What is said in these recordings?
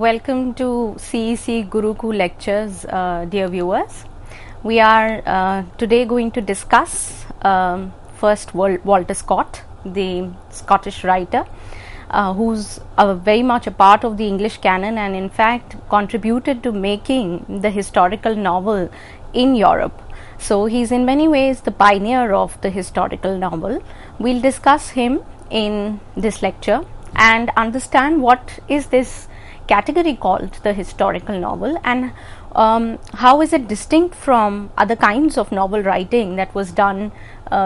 welcome to CEC Guruku lectures, dear viewers. We are today going to discuss first Walter Scott, the Scottish writer, who's very much a part of the English canon and in fact contributed to making the historical novel in Europe. So he's in many ways the pioneer of the historical novel. We'll discuss him in this lecture and understand what is this category called the historical novel and how is it distinct from other kinds of novel writing that was done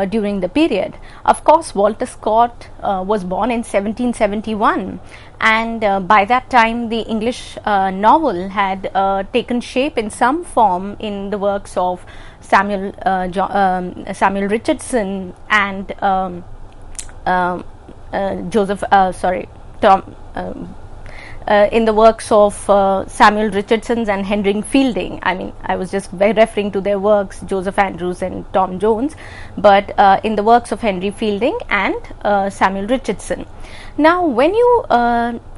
during the period. Of course, Walter Scott was born in 1771 and by that time the English novel had taken shape in some form in the works of Samuel Richardson and in the works of Samuel Richardson and Henry Fielding. I mean, I was just referring to their works, Joseph Andrews and Tom Jones, but in the works of Henry Fielding and Samuel Richardson. Now, when you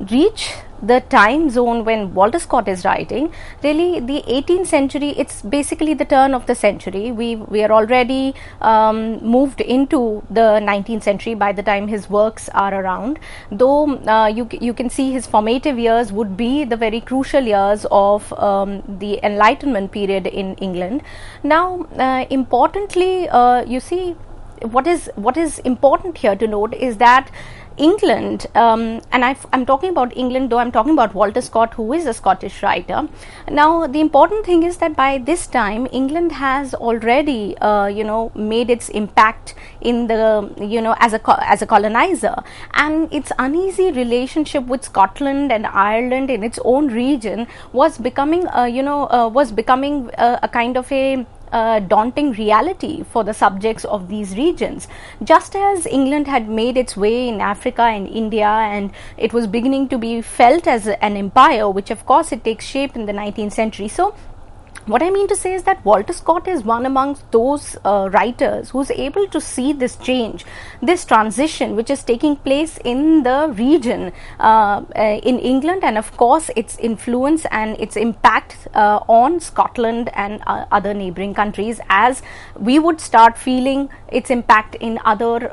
reach the time zone when Walter Scott is writing, really the 18th century, it's basically the turn of the century. We are already moved into the 19th century by the time his works are around, though you can see his formative years would be the very crucial years of the Enlightenment period in England. Now, importantly, you see, what is important here to note is that England, and I'm talking about England, though I'm talking about Walter Scott, who is a Scottish writer. Now, the important thing is that by this time, England has already, made its impact in the, as a colonizer, and its uneasy relationship with Scotland and Ireland in its own region was becoming, a kind of a daunting reality for the subjects of these regions. Just as England had made its way in Africa and India and it was beginning to be felt as an empire, which of course it takes shape in the 19th century. So what I mean to say is that Walter Scott is one amongst those writers who's able to see this change, this transition which is taking place in the region in England, and of course its influence and its impact on Scotland and other neighboring countries, as we would start feeling its impact in other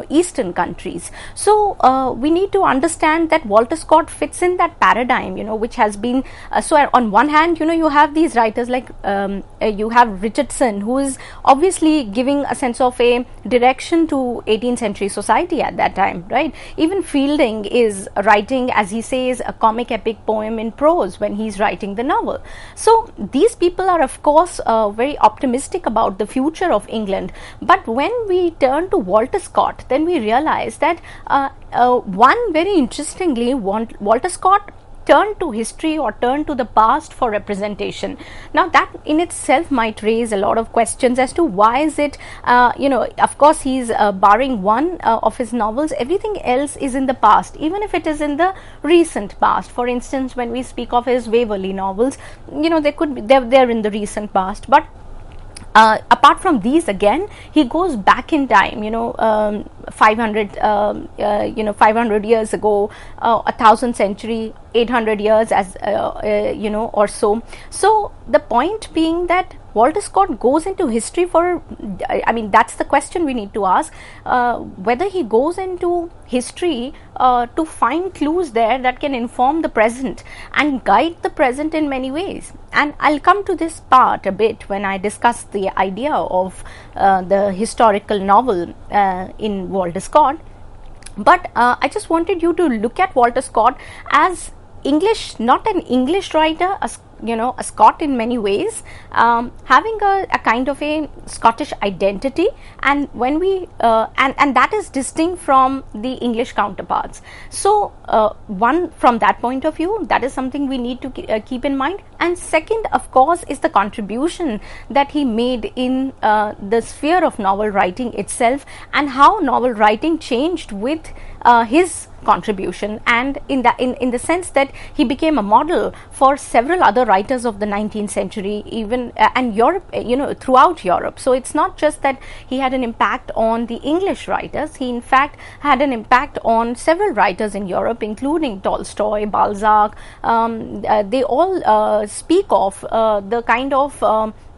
eastern countries. So we need to understand that Walter Scott fits in that paradigm, which has been so on one hand, you have these writers like you have Richardson, who is obviously giving a sense of a direction to 18th century society at that time, right? Even Fielding is writing, as he says, a comic epic poem in prose when he's writing the novel. So these people are of course very optimistic about the future of England, but when we turn to Walter Scott, then we realize that one very interestingly, Walter Scott turn to history or turn to the past for representation. Now that in itself might raise a lot of questions as to why is it, of course he's barring one of his novels, everything else is in the past, even if it is in the recent past. For instance, when we speak of his Waverley novels, they're in the recent past, but apart from these, again, he goes back in time, 500 years ago, 1,000 century, 800 years as or so. So the point being that Walter Scott goes into history for, that's the question we need to ask, whether he goes into history to find clues there that can inform the present and guide the present in many ways. And I'll come to this part a bit when I discuss the idea of the historical novel in Walter Scott. But I just wanted you to look at Walter Scott as English, not an English writer, a Scot in many ways, having a kind of a Scottish identity, and when we and that is distinct from the English counterparts. So one, from that point of view, that is something we need to keep in mind. And second, of course, is the contribution that he made in the sphere of novel writing itself, and how novel writing changed with his contribution, and in the sense that he became a model for several other writers of the 19th century, even and Europe, throughout Europe. So it's not just that he had an impact on the English writers, he in fact had an impact on several writers in Europe, including Tolstoy, Balzac. They all speak of the kind of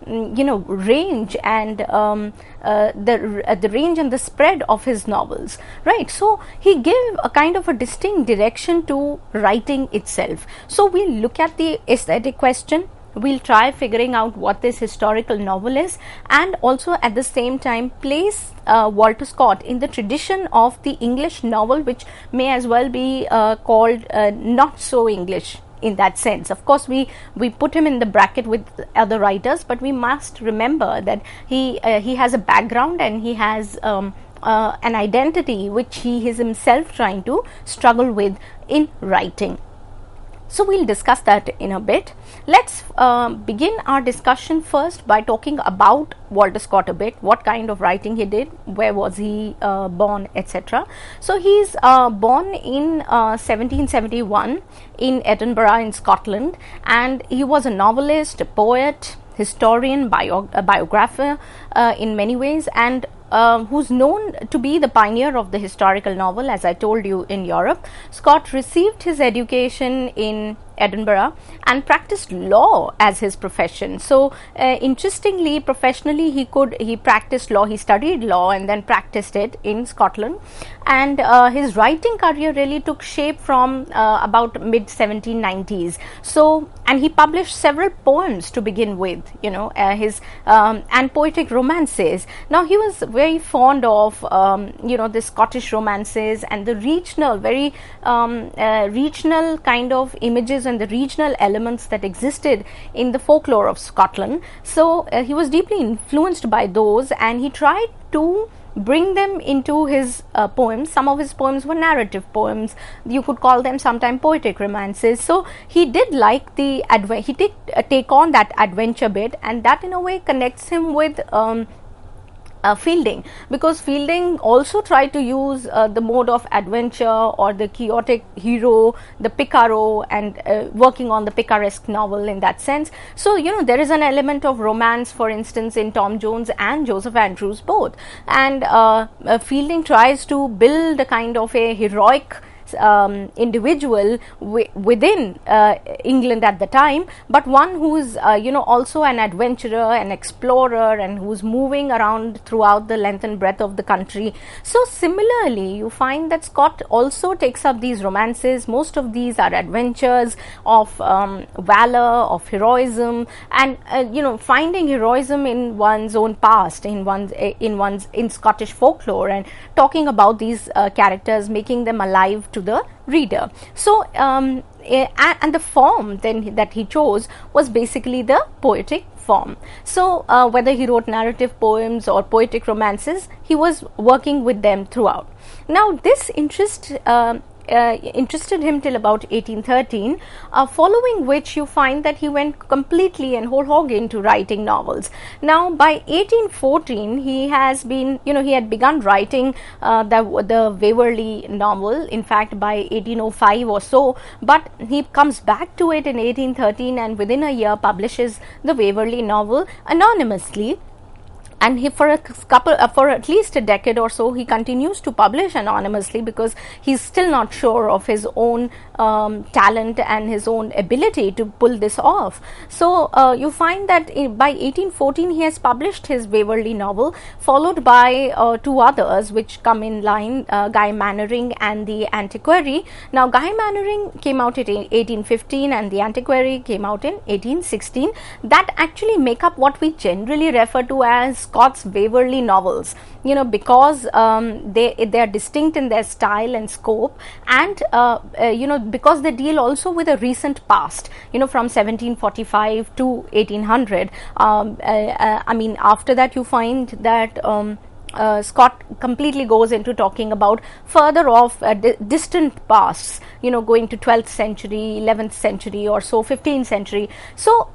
range and the range and the spread of his novels, right? So he gave a kind of a distinct direction to writing itself. So we'll look at the aesthetic question, we'll try figuring out what this historical novel is, and also at the same time place Walter Scott in the tradition of the English novel, which may as well be called not so English in that sense. Of course, we put him in the bracket with other writers, but we must remember that he has a background and he has an identity which he is himself trying to struggle with in writing. So we'll discuss that in a bit. Let's begin our discussion first by talking about Walter Scott a bit, what kind of writing he did, where was he born, etc. So he's born in 1771 in Edinburgh in Scotland, and he was a novelist, a poet, historian, biographer in many ways, and who's known to be the pioneer of the historical novel, as I told you, in Europe. Scott received his education in Edinburgh and practiced law as his profession. So interestingly, professionally he practiced law, he studied law and then practiced it in Scotland, and his writing career really took shape from about mid 1790s. So, and he published several poems to begin with, his and poetic romances. Now he was very fond of the Scottish romances and the regional, very regional kind of images and the regional elements that existed in the folklore of Scotland. So he was deeply influenced by those, and he tried to bring them into his poems. Some of his poems were narrative poems, you could call them sometimes poetic romances. So he did like the he did take on that adventure bit, and that in a way connects him with Fielding, because Fielding also tried to use the mode of adventure or the chaotic hero, the picaro, and working on the picaresque novel in that sense. So there is an element of romance, for instance, in Tom Jones and Joseph Andrews both, and Fielding tries to build a kind of a heroic individual within England at the time, but one who's also an adventurer, an explorer, and who's moving around throughout the length and breadth of the country. So similarly, you find that Scott also takes up these romances. Most of these are adventures of valor, of heroism, and finding heroism in one's own past, in Scottish folklore, and talking about these characters, making them alive to the reader. So and the form then that he chose was basically the poetic form. So whether he wrote narrative poems or poetic romances, he was working with them throughout. Now this interested him till about 1813, following which you find that he went completely and whole hog into writing novels. Now by 1814 he has been, he had begun writing the Waverley novel, in fact by 1805 or so, but he comes back to it in 1813 and within a year publishes the Waverley novel anonymously. And he, for at least a decade or so, he continues to publish anonymously because he's still not sure of his own talent and his own ability to pull this off. So you find that by 1814 he has published his Waverley novel, followed by two others which come in line, Guy Mannering and The Antiquary. Now Guy Mannering came out in 1815 and The Antiquary came out in 1816. That actually make up what we generally refer to as Scott's Waverley novels, because they are distinct in their style and scope, and because they deal also with a recent past, from 1745 to 1800. I mean, after that you find that Scott completely goes into talking about further off distant pasts, going to 12th century, 11th century or so, 15th century. So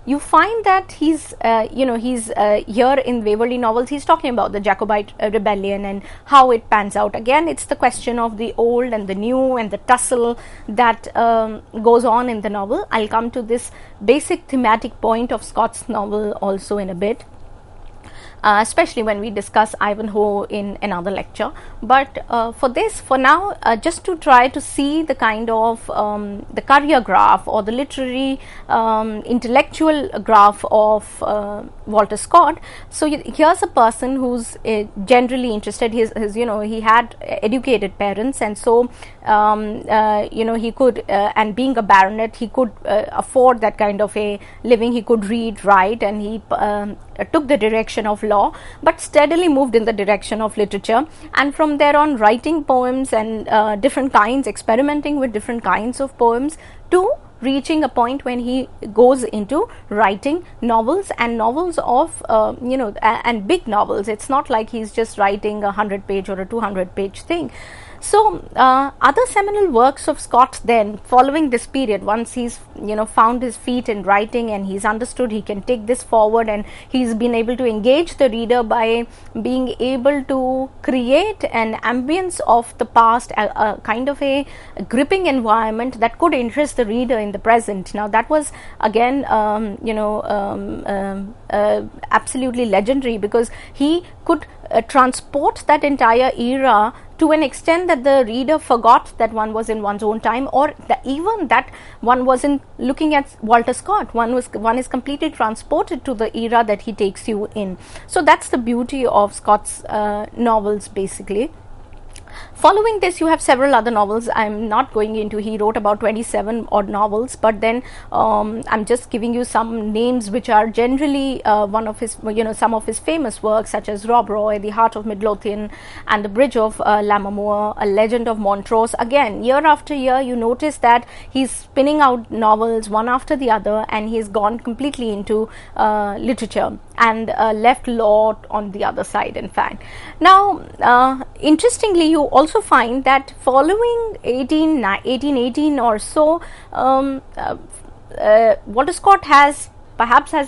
you find that he's here in Waverley novels, he's talking about the Jacobite rebellion and how it pans out. Again, it's the question of the old and the new and the tussle that goes on in the novel. I'll come to this basic thematic point of Scott's novel also in a bit. Especially when we discuss Ivanhoe in another lecture. But for now, just to try to see the kind of the career graph or the literary intellectual graph of Walter Scott. So here's a person who's generally interested. He had educated parents, and so he could, and being a baronet, he could afford that kind of a living. He could read, write, and he took the direction of law, but steadily moved in the direction of literature, and from there on writing poems and different kinds, experimenting with different kinds of poems, to reaching a point when he goes into writing novels, and novels of and big novels. It's not like he's just writing a 100-page or a 200-page thing. So other seminal works of Scott then, following this period, once he's found his feet in writing and he's understood he can take this forward, and he's been able to engage the reader by being able to create an ambience of the past, a kind of a gripping environment that could interest the reader in the present. Now that was again absolutely legendary, because he could transport that entire era to an extent that the reader forgot that one was in one's own time, or even that one wasn't looking at Walter Scott. One is completely transported to the era that he takes you in. So that's the beauty of Scott's novels, basically. Following this, you have several other novels. I'm not going into, he wrote about 27 odd novels, but then I'm just giving you some names which are generally one of his, some of his famous works, such as Rob Roy, The Heart of Midlothian, and The Bridge of Lammermoor, A Legend of Montrose. Again, year after year, you notice that he's spinning out novels one after the other, and he's gone completely into literature and left law on the other side, in fact. Now, interestingly, you also find that following 1818 or so, Walter Scott has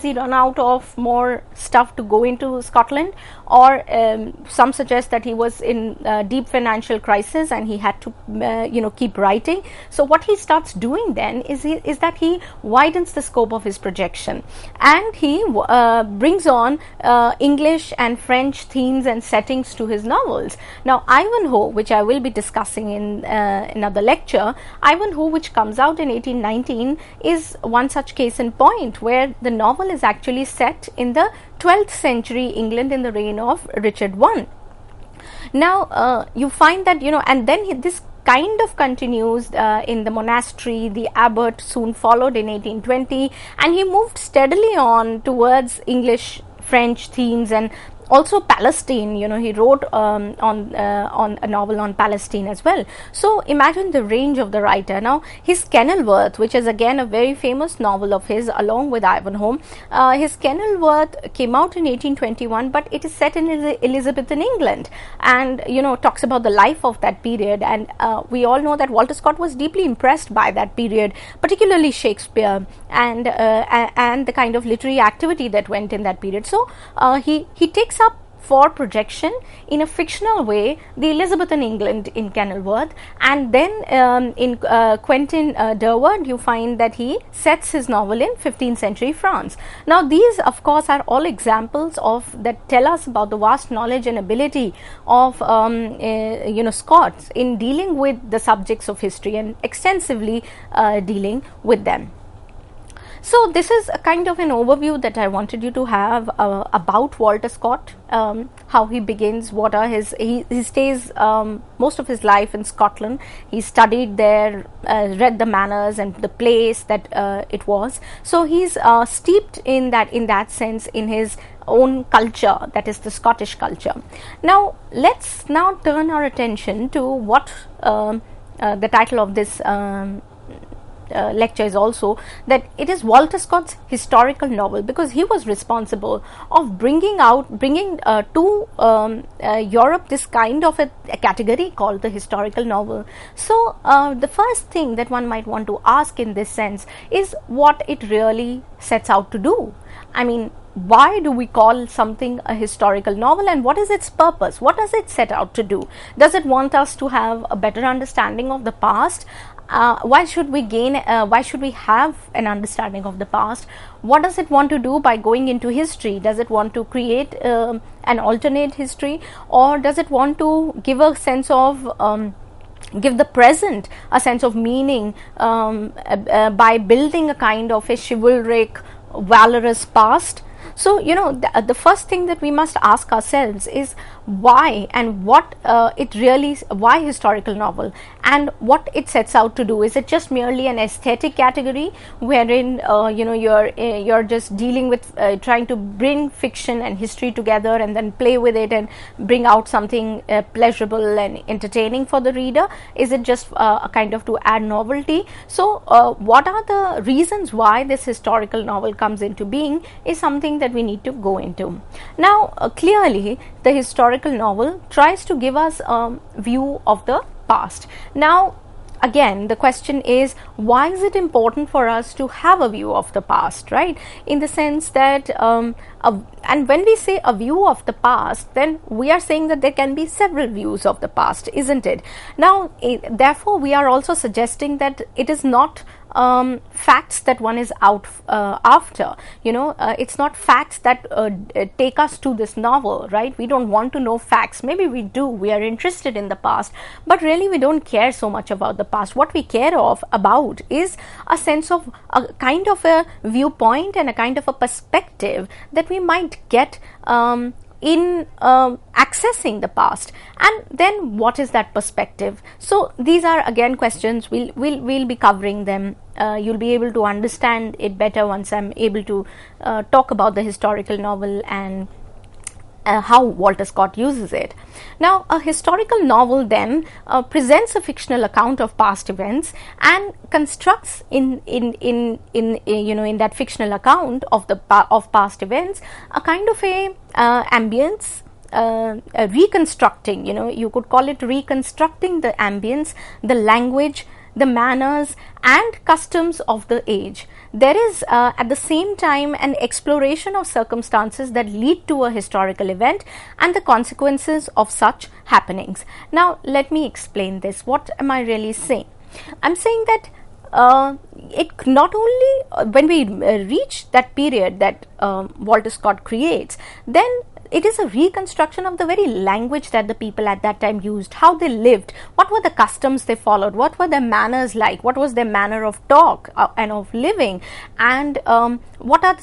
he run out of more stuff to go into Scotland, or some suggest that he was in deep financial crisis and he had to keep writing. So what he starts doing then is that he widens the scope of his projection, and he brings on English and French themes and settings to his novels. Now Ivanhoe, which I will be discussing in another lecture, Ivanhoe, which comes out in 1819, is one such case in point, where the novel is actually set in the 12th century England in the reign of Richard I. Now you find that and then this kind of continues in the monastery. The abbot soon followed in 1820, and he moved steadily on towards English, French themes, and also Palestine. He wrote on a novel on Palestine as well. So imagine the range of the writer. Now his Kenilworth, which is again a very famous novel of his, along with Ivanhoe, his Kenilworth came out in 1821, but it is set in Elizabethan England, and talks about the life of that period. And we all know that Walter Scott was deeply impressed by that period, particularly Shakespeare and the kind of literary activity that went in that period. So he takes up for projection in a fictional way the Elizabethan England in Kenilworth, and then in Quentin Durward you find that he sets his novel in 15th century France. Now these of course are all examples of that tell us about the vast knowledge and ability of Scott in dealing with the subjects of history and extensively dealing with them. So this is a kind of an overview that I wanted you to have about Walter Scott, how he begins, what are he stays most of his life in Scotland. He studied there, read the manners and the place that it was. So he's steeped in that sense in his own culture, that is the Scottish culture. Now let's turn our attention to what the title of this lecture is also that it is Walter Scott's historical novel, because he was responsible of bringing to Europe this kind of a category called the historical novel. So the first thing that one might want to ask in this sense is what it really sets out to do. I mean, why do we call something a historical novel, and what is its purpose? What does it set out to do? Does it want us to have a better understanding of the past? Why should we have an understanding of the past? What does it want to do by going into history? Does it want to create an alternate history, or does it want to give a sense of give the present a sense of meaning by building a kind of a chivalric, valorous past? So, the first thing that we must ask ourselves is why, and why historical novel, and what it sets out to do. Is it just merely an aesthetic category wherein you're just dealing with trying to bring fiction and history together and then play with it and bring out something pleasurable and entertaining for the reader? Is it just a kind of to add novelty? So what are the reasons why this historical novel comes into being is something that we need to go into. Now clearly the historical novel tries to give us a view of the past. Now again, the question is, why is it important for us to have a view of the past, right? In the sense that and when we say a view of the past, then we are saying that there can be several views of the past, isn't it? Now therefore we are also suggesting that it is not facts that one is out after. It's not facts that take us to this novel, right? We don't want to know facts. Maybe we do, we are interested in the past, but really we don't care so much about the past. What we care about is a sense of a kind of a viewpoint and a kind of a perspective that we might get in accessing the past. And then what is that perspective? So these are again questions, we'll be covering them. You'll be able to understand it better once I'm able to talk about the historical novel and how Walter Scott uses it. Now, a historical novel then presents a fictional account of past events and constructs in that fictional account of past events a kind of a ambience, reconstructing, you could call it reconstructing the ambience, the language, the manners and customs of the age. There is at the same time an exploration of circumstances that lead to a historical event and the consequences of such happenings. Now let me explain this. What am I really saying? I'm saying that it not only when we reach that period that Walter Scott creates, then it is a reconstruction of the very language that the people at that time used, how they lived, what were the customs they followed, what were their manners like, what was their manner of talk and of living, and what are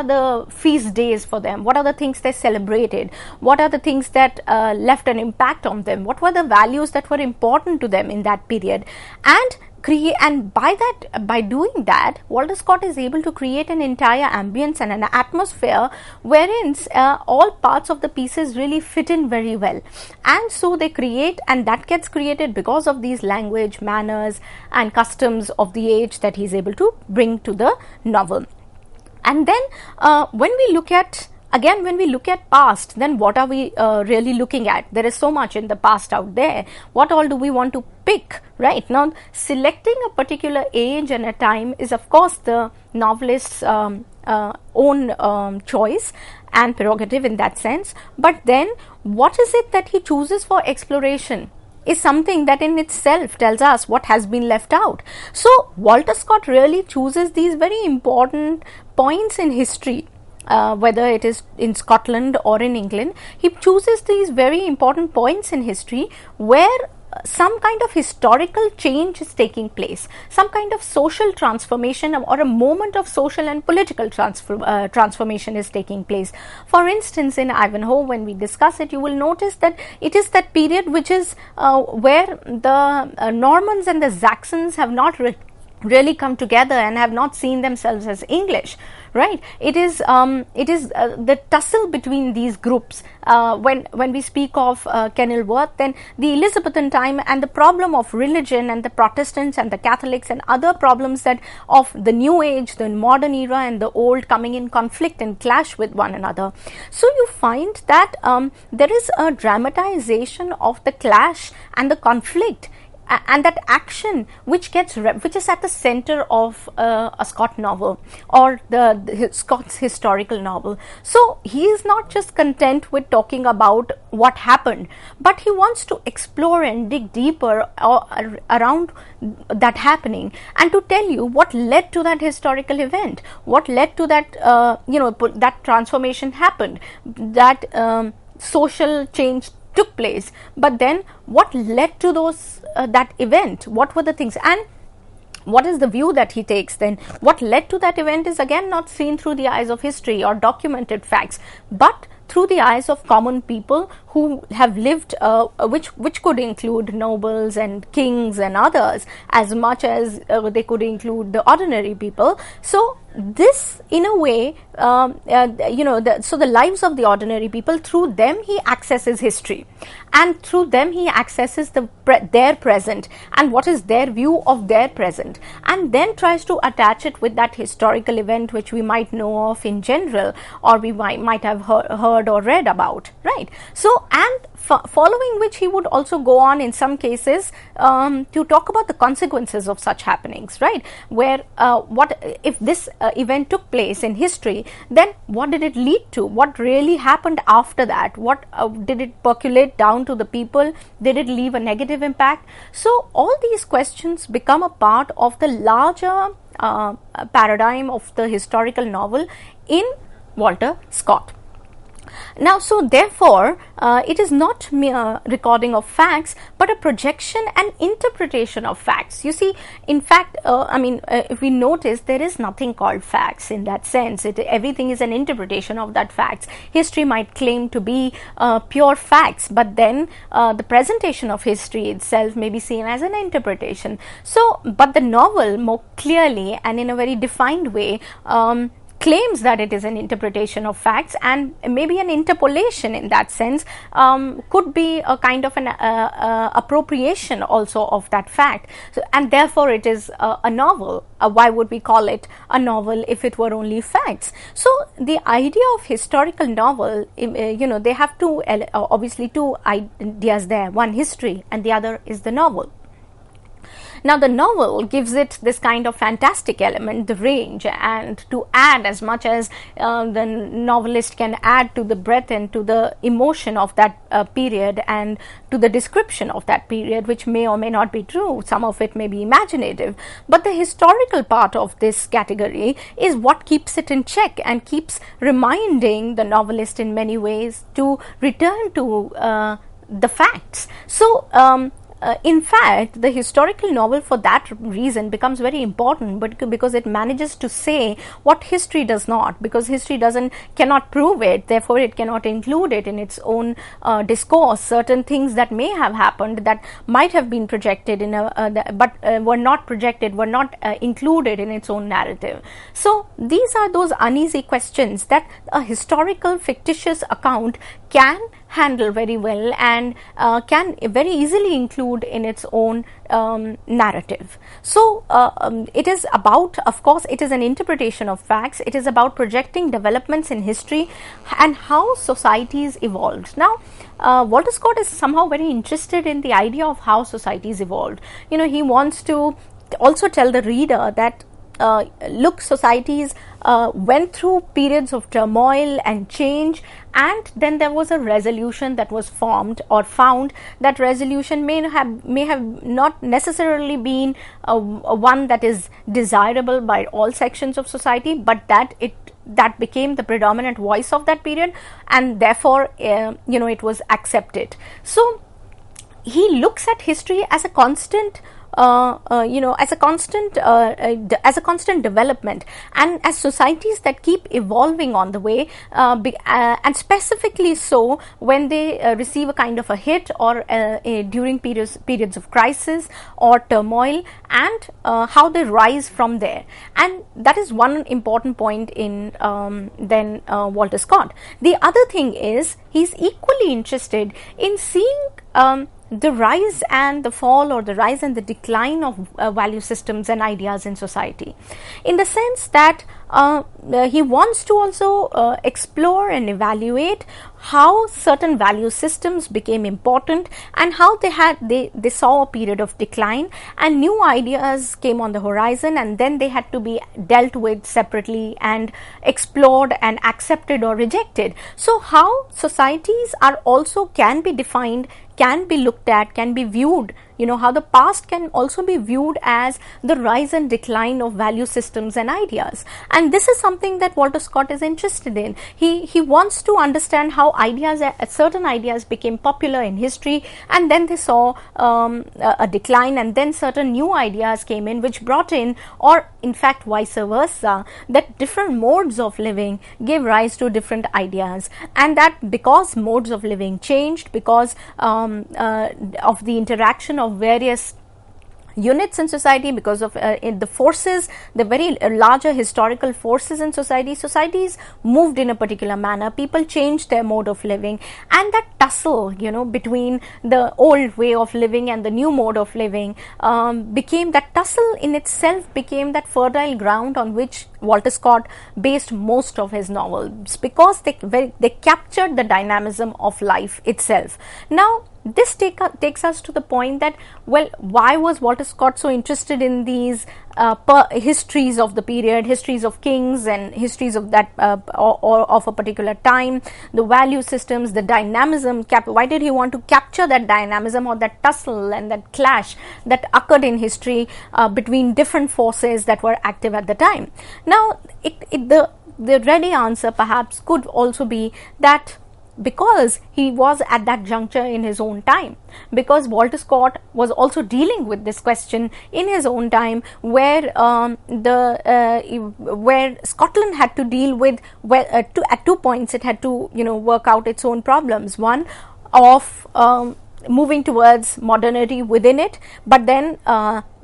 the feast days for them, what are the things they celebrated, what are the things that left an impact on them, what were the values that were important to them in that period, and by doing that, Walter Scott is able to create an entire ambience and an atmosphere wherein all parts of the pieces really fit in very well, and so they create, and that gets created because of these language, manners and customs of the age that he's able to bring to the novel. And then when we look at past, then what are we really looking at? There is so much in the past out there. What all do we want to pick? Right now, selecting a particular age and a time is of course the novelist's own choice and prerogative in that sense. But then what is it that he chooses for exploration is something that in itself tells us what has been left out. So Walter Scott really chooses these very important points in history. Whether it is in Scotland or in England, he chooses these very important points in history where some kind of historical change is taking place, some kind of social transformation or a moment of social and political transformation is taking place. For instance, in Ivanhoe, when we discuss it, you will notice that it is that period which is where the Normans and the Saxons have not really come together and have not seen themselves as English, right? It is the tussle between these groups. When we speak of Kenilworth, then the Elizabethan time and the problem of religion and the Protestants and the Catholics and other problems that of the New Age, the modern era and the old coming in conflict and clash with one another. So you find that there is a dramatization of the clash and the conflict and that action which is at the center of a Scott novel or the Scott's historical novel. So he is not just content with talking about what happened, but he wants to explore and dig deeper around that happening and to tell you what led to that historical event, what led to that that transformation happened, that social change took place, but then what led to those that event, what were the things, and what is the view that he takes then. What led to that event is again not seen through the eyes of history or documented facts, but through the eyes of common people who have lived, which could include nobles and kings and others, as much as they could include the ordinary people. So this, in a way, so the lives of the ordinary people, through them he accesses history, and through them he accesses their present and what is their view of their present, and then tries to attach it with that historical event which we might know of in general, or we might have heard or read about, right? So, and following which he would also go on in some cases to talk about the consequences of such happenings, right? Where what if this event took place in history, then what did it lead to? What really happened after that? What did it percolate down to the people? Did it leave a negative impact? So all these questions become a part of the larger paradigm of the historical novel in Walter Scott. Now, so therefore, it is not mere recording of facts, but a projection and interpretation of facts. You see, in fact, if we notice, there is nothing called facts in that sense. Everything is an interpretation of that facts. History might claim to be pure facts, but then the presentation of history itself may be seen as an interpretation. So, but the novel more clearly and in a very defined way claims that it is an interpretation of facts, and maybe an interpolation in that sense could be a kind of an appropriation also of that fact. So, and therefore it is a novel. Why would we call it a novel if it were only facts? So the idea of historical novel, they have obviously two ideas there. One, history, and the other is the novel. Now the novel gives it this kind of fantastic element, the range, and to add as much as the novelist can add to the breadth and to the emotion of that period and to the description of that period, which may or may not be true. Some of it may be imaginative, but the historical part of this category is what keeps it in check and keeps reminding the novelist in many ways to return to the facts. So in fact, the historical novel for that reason becomes very important, but because it manages to say what history does not, because history cannot prove it, therefore it cannot include it in its own discourse. Certain things that may have happened that might have been projected in but were not projected, were not included in its own narrative. So these are those uneasy questions that a historical fictitious account can handle very well and can very easily include in its own narrative. So it is about, of course, it is an interpretation of facts. It is about projecting developments in history and how societies evolved. Now, Walter Scott is somehow very interested in the idea of how societies evolved. He wants to also tell the reader that look, societies went through periods of turmoil and change, and then there was a resolution that was formed or found. That resolution may have not necessarily been one that is desirable by all sections of society, but that became the predominant voice of that period, and therefore it was accepted. So he looks at history as a constant as a constant development, and as societies that keep evolving on the way, and specifically so when they receive a kind of a hit, or during periods of crisis or turmoil, and how they rise from there. And that is one important point in Walter Scott. The other thing is, he's equally interested in seeing the rise and the fall, or the rise and the decline of value systems and ideas in society, in the sense that he wants to also explore and evaluate how certain value systems became important, and how they saw a period of decline, and new ideas came on the horizon, and then they had to be dealt with separately and explored and accepted or rejected. So how societies are also can be defined, can be looked at, can be viewed, how the past can also be viewed as the rise and decline of value systems and ideas. And this is something that Walter Scott is interested in. He wants to understand how certain ideas became popular in history, and then they saw a decline, and then certain new ideas came in which brought in, or in fact vice versa, that different modes of living gave rise to different ideas, and that because modes of living changed, because of the interaction of various units in society, because of the forces, the very larger historical forces in societies moved in a particular manner, people changed their mode of living, and that tussle between the old way of living and the new mode of living became that that fertile ground on which Walter Scott based most of his novels, because they captured the dynamism of life itself. Now this takes us to the point that, well, why was Walter Scott so interested in these histories of the period, histories of kings, and histories of that or of a particular time, the value systems, the dynamism? Why did he want to capture that dynamism, or that tussle and that clash that occurred in history between different forces that were active at the time? Now, the ready answer perhaps could also be that because he was at that juncture in his own time, because Walter Scott was also dealing with this question in his own time, where where Scotland had to deal with, at 2 points it had to work out its own problems. One of moving towards modernity within it, but then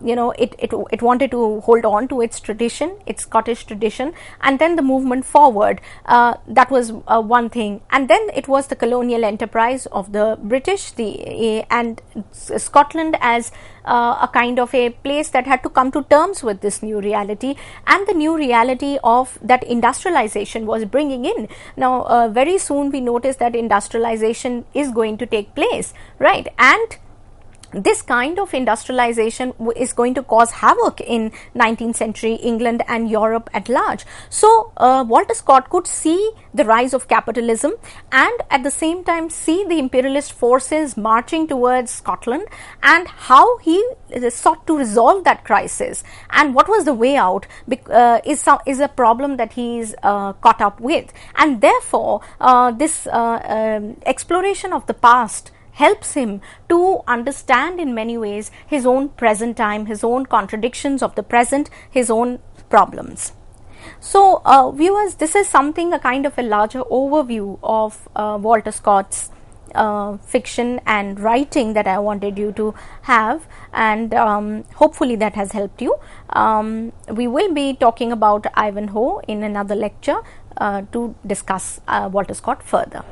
it wanted to hold on to its tradition, its Scottish tradition, and then the movement forward, that was one thing. And then it was the colonial enterprise of the British, and Scotland as a kind of a place that had to come to terms with this new reality, and the new reality of that industrialization was bringing in. Now very soon we noticed that industrialization is going to take place, right? And this kind of industrialization is going to cause havoc in 19th century England and Europe at large. So Walter Scott could see the rise of capitalism, and at the same time see the imperialist forces marching towards Scotland, and how he sought to resolve that crisis, and what was the way out is a problem that he is caught up with. And therefore this exploration of the past helps him to understand in many ways his own present time, his own contradictions of the present, his own problems. So viewers, this is something, a kind of a larger overview of Walter Scott's fiction and writing that I wanted you to have, and hopefully that has helped you. We will be talking about Ivanhoe in another lecture to discuss Walter Scott further.